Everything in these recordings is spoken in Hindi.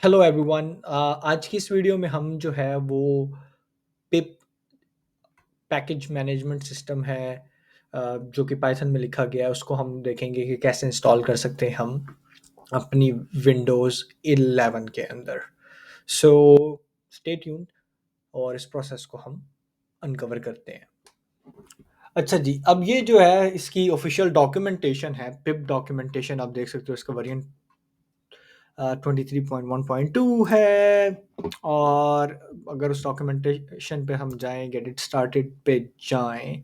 Hello everyone. आज की इस वीडियो में हम जो है वो पिप पैकेज मैनेजमेंट सिस्टम है, जो कि पाइथन में लिखा गया है। उसको हम देखेंगे कि कैसे इंस्टॉल कर सकते हैं हम अपनी विंडोज़ 11 के अंदर। सो स्टे ट्यून्ड और इस प्रोसेस को हम अनकवर करते हैं। अच्छा जी, अब ये जो है इसकी ऑफिशियल डॉक्यूमेंटेशन है, पिप डॉक्यूमेंटेशन। आप देख सकते हो इसका वेरिएंट 23.1.2 है। और अगर उस डॉक्यूमेंटेशन पे हम जाएं, गेट इट स्टार्टेड पे जाएं,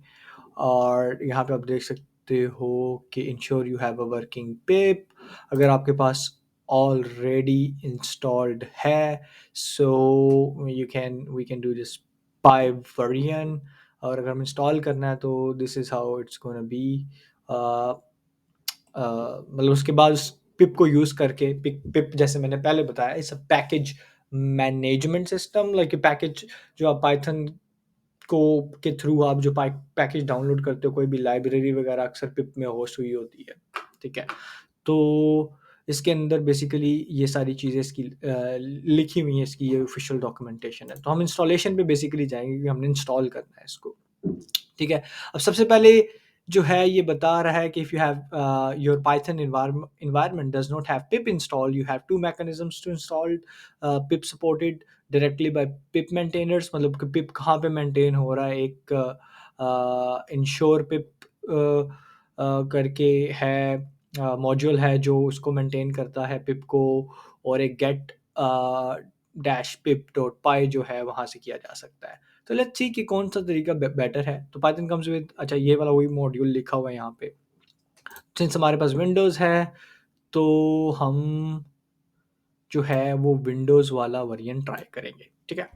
और यहाँ पे आप देख सकते हो कि ensure you have a working pip. अगर आपके पास ऑलरेडी इंस्टॉल्ड है, so you can we can do this by variant. और अगर हम इंस्टॉल करना है तो this is how it's gonna be. मतलब उसके बाद उस पिप को यूज़ करके, पिप पिप जैसे मैंने पहले बताया, it's a package management system. Like package जो आप पाइथन को के थ्रू आप जो पैकेज डाउनलोड करते हो, कोई भी लाइब्रेरी वगैरह अक्सर पिप में होस्ट हुई होती है। ठीक है, तो इसके अंदर बेसिकली ये सारी चीज़ें इसकी लिखी हुई हैं। इसकी ये ऑफिशियल डॉक्यूमेंटेशन है। तो हम इंस्टॉलेशन पे बेसिकली जाएंगे कि हमने इंस्टॉल करना है इसको। ठीक है, अब सबसे पहले जो है ये बता रहा है कि if you have your Python environment does not have pip installed, you have two mechanisms to install pip supported directly by pip maintainers। मतलब कि पिप कहाँ पे मेंटेन हो रहा है, एक इंश्योर पिप करके है, मॉड्यूल है जो उसको मेंटेन करता है पिप को। और एक गेट डैश पिप डॉट पाई जो है वहाँ से किया जा सकता है। तो लेट्स सी कि कौन सा तरीका बेटर है। तो पाइथन कम्स विद, अच्छा ये वाला वही मॉड्यूल लिखा हुआ है यहाँ पे। सिंस हमारे पास विंडोज़ है तो हम जो है वो विंडोज़ वाला वेरिएंट ट्राई करेंगे। ठीक है,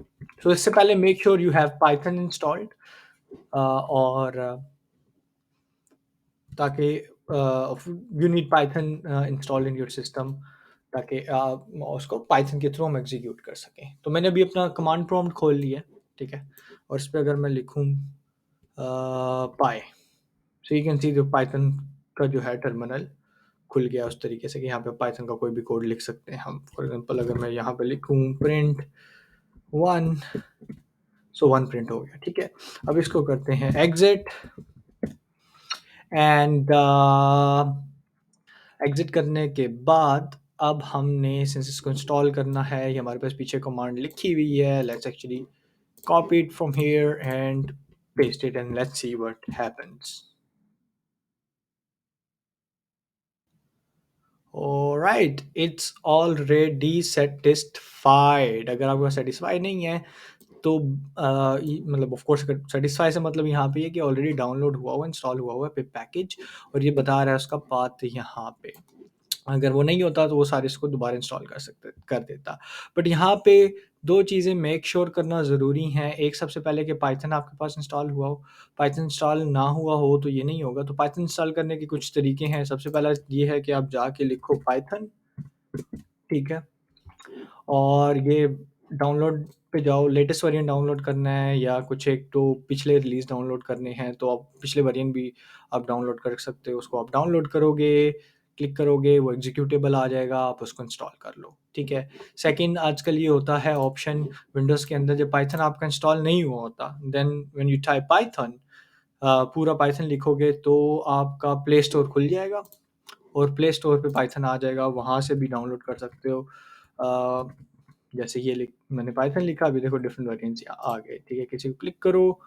तो इससे पहले make sure you have Python installed, और ताकि you need Python installed in your system, ताकि उसको पाइथन के थ्रू हम एग्जीक्यूट कर सकें। तो मैंने अभी अपना कमांड प्रॉम्प्ट खोल लिया है। ठीक है, और इस पर अगर मैं लिखूँ पाई, सो यू कैन सी जो पाइथन का जो है टर्मिनल खुल गया उस तरीके से कि यहाँ पे पाइथन का कोई भी कोड लिख सकते हैं हम। फॉर एग्जांपल अगर मैं यहाँ पे लिखूँ print one, so one print हो गया। ठीक है, अब इसको करते हैं एग्जिट। एंड एग्जिट करने के बाद अब हमने सिंस इसको इंस्टॉल करना है, ये हमारे पास पीछे कमांड लिखी हुई है। Let's actually copy it from here and paste it and let's see what happens. Alright, it's already satisfied. अगर आपका सेटिस्फाई नहीं है तो मतलब ऑफ कोर्स सेटिस्फाई से मतलब यहाँ पे है कि ऑलरेडी डाउनलोड हुआ हुआ, इंस्टॉल हुआ हुआ है पिप पैकेज, और ये बता रहा है उसका पाथ यहाँ पे। अगर वो नहीं होता तो वो सारे इसको दोबारा इंस्टॉल कर देता। बट यहाँ पे दो चीज़ें मेक श्योर करना ज़रूरी हैं। एक, सबसे पहले कि पाइथन आपके पास इंस्टॉल हुआ हो। पाइथन इंस्टॉल ना हुआ हो तो ये नहीं होगा। तो पाइथन इंस्टॉल करने के कुछ तरीके हैं। सबसे पहला ये है कि आप जाके लिखो पाइथन। ठीक है, और ये डाउनलोड पे जाओ, लेटेस्ट वेरिएंट डाउनलोड करना है या कुछ एक तो पिछले रिलीज़ डाउनलोड करने हैं तो आप पिछले वेरिएंट भी आप डाउनलोड कर सकते हो। उसको आप डाउनलोड करोगे, क्लिक करोगे, वो एग्जीक्यूटेबल आ जाएगा, आप उसको इंस्टॉल कर लो। ठीक है, सेकंड, आजकल ये होता है ऑप्शन विंडोज़ के अंदर, जब पाइथन आपका इंस्टॉल नहीं हुआ होता, then when you type Python, पूरा पाइथन लिखोगे तो आपका प्ले स्टोर खुल जाएगा और प्ले स्टोर पे पाइथन आ जाएगा, वहाँ से भी डाउनलोड कर सकते हो। जैसे ये मैंने पाइथन लिखा, अभी देखो डिफरेंट वेरिएंट्स आ गए। ठीक है, किसी को क्लिक करो,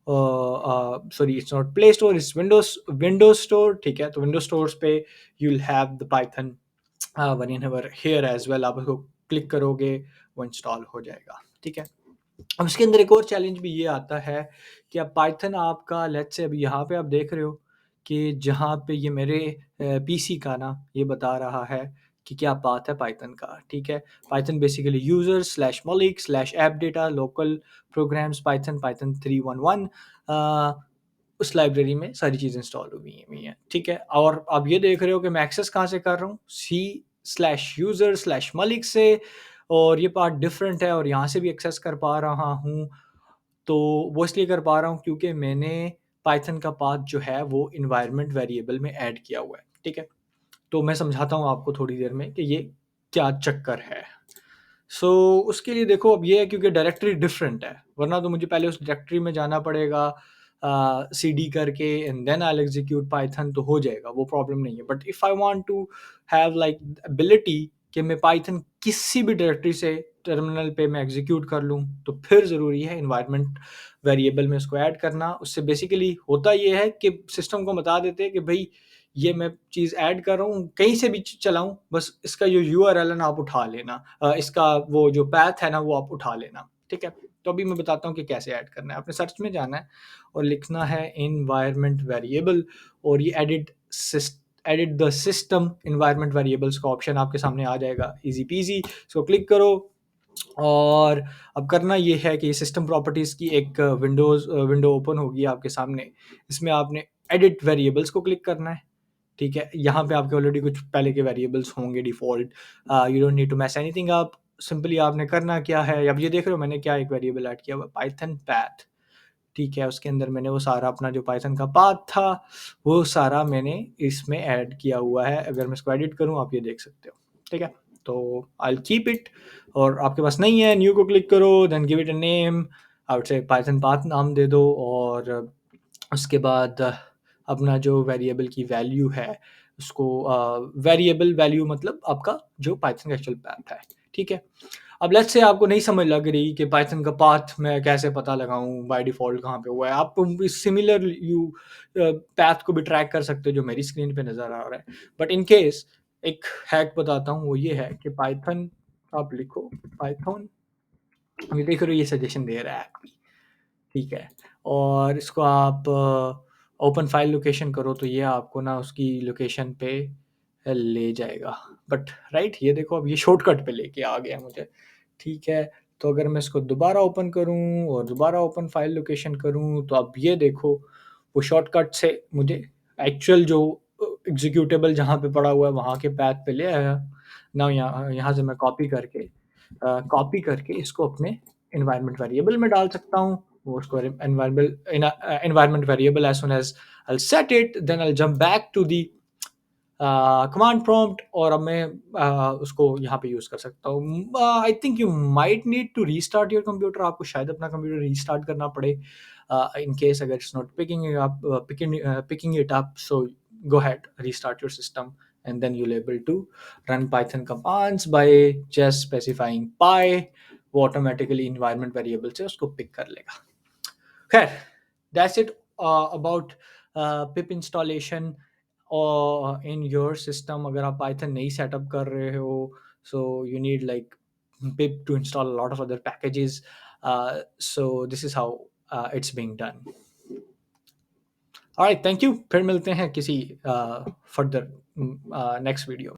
sorry it's not play store, it's Windows store. ठीक है, तो विंडोज स्टोर्स पे you will have the Python variant here as well. आप उसको क्लिक करोगे, वो इंस्टॉल हो जाएगा। ठीक है, अब इसके अंदर एक और चैलेंज भी ये आता है कि अब पाइथन आपका, लेट्स से अभी यहाँ पे आप देख रहे हो कि जहाँ पे ये मेरे पीसी का ना ये बता रहा है कि क्या पाथ है पाइथन का। ठीक है, Python basically user slash Malik slash app data local programs Python Python 311, उस लाइब्रेरी में सारी चीज़ें इंस्टॉल हुई हैं। ठीक है, और आप ये देख रहे हो कि मैं एक्सेस कहाँ से कर रहा हूँ, C slash user slash Malik से, और ये पार्ट डिफरेंट है और यहाँ से भी एक्सेस कर पा रहा हूँ। तो वो इसलिए कर पा रहा हूँ क्योंकि मैंने पाइथन का पाथ जो है वो इन्वायरमेंट वेरिएबल में ऐड किया हुआ है। ठीक है, तो मैं समझाता हूँ आपको थोड़ी देर में कि ये क्या चक्कर है। सो उसके लिए देखो अब ये है क्योंकि डायरेक्टरी डिफरेंट है, वरना तो मुझे पहले उस डायरेक्टरी में जाना पड़ेगा सीडी करके and then I will execute Python, तो हो जाएगा, वो प्रॉब्लम नहीं है। But if I want to have like ability कि मैं पाइथन किसी भी डायरेक्टरी से टर्मिनल पे मैं एग्जीक्यूट कर लूँ, तो फिर ज़रूरी है इन्वायरमेंट वेरिएबल में उसको ऐड करना। उससे बेसिकली होता ये है कि सिस्टम को बता देते हैं कि भाई ये मैं चीज़ ऐड कर रहा हूँ, कहीं से भी चलाऊँ, बस इसका जो यूआरएल है ना आप उठा लेना, इसका वो जो पाथ है ना वो आप उठा लेना, ठीक है? तो अभी मैं बताता हूँ कि कैसे ऐड करना है। आपने सर्च में जाना है और लिखना है एनवायरनमेंट वेरिएबल, और ये edit the system environment variables का ऑप्शन आपके सामने आ जाएगा, ईज़ी पीज़ी। इसको क्लिक करो और अब करना ये है कि सिस्टम प्रॉपर्टीज़ की एक विंडो ओपन होगी आपके सामने। इसमें आपने एडिट वेरिएबल्स को क्लिक करना है, ठीक है? यहाँ पे आपके ऑलरेडी कुछ पहले के वेरिएबल्स होंगे default, you don't need to mess anything up. Simply आपने करना क्या है, अब ये देख रहे हो मैंने क्या एक वेरिएबल ऐड किया हुआ है, पाइथन पाथ, ठीक है? उसके अंदर मैंने वो सारा अपना जो पाइथन का पाथ था, वो सारा मैंने इसमें ऐड किया हुआ है। अगर मैं इसको एडिट करूँ, आप ये देख सकते हो, ठीक है? तो आई विल कीप इट, और आपके पास नहीं है, न्यू को क्लिक करो, then give it a name, I would say Python path नाम दे दो, और उसके बाद अपना जो वेरिएबल की वैल्यू है उसको वेरिएबल वैल्यू मतलब आपका जो पाइथन का एक्चुअल पाथ है, ठीक है? अब लेट्स से आपको नहीं समझ लग रही कि पाइथन का पाथ मैं कैसे पता लगाऊं, बाय डिफ़ॉल्ट कहाँ पे हुआ है। आप सिमिलर पाथ को भी ट्रैक कर सकते हो जो मेरी स्क्रीन पे नज़र आ रहा है। बट इन केस एक हैक बताता हूँ, वो ये है कि पाइथन आप लिखो, पाइथन, ये देख रहे हो ये सजेशन दे रहा है आपकी, ठीक है? और इसको आप ओपन फाइल लोकेशन करो तो ये आपको ना उसकी लोकेशन पे ले जाएगा। बट राइट, ये देखो अब ये शॉर्टकट पे लेके आ गया मुझे, ठीक है? तो अगर मैं इसको दोबारा ओपन करूँ और दोबारा ओपन फाइल लोकेशन करूँ, तो अब ये देखो वो शॉर्टकट से मुझे एक्चुअल जो एग्जीक्यूटेबल जहाँ पे पड़ा हुआ है वहाँ के पाथ पे ले आया। नाउ यहाँ यहाँ से मैं कॉपी करके इसको अपने एनवायरनमेंट वेरिएबल में डाल सकता हूँ। वो उसको environment variable as soon as I will set it, then I will jump back to the command prompt, और अब मैं उसको यहाँ पे यूज़ कर सकता हूँ। I think you might need to restart your computer, आपको शायद अपना कंप्यूटर रीस्टार्ट करना पड़े इन केस अगर it's not picking it up, so go ahead, restart your system, and then you'll able to run Python commands by just specifying py, वो automatically environment variable से उसको pick कर लेगा। खैर, that's it about pip installation in your system। अगर आप Python नहीं सेटअप कर रहे हो, so you need like pip to install a lot of other packages, so this is how it's being done। Alright, thank you, फिर मिलते हैं किसी फर्दर नेक्स्ट वीडियो।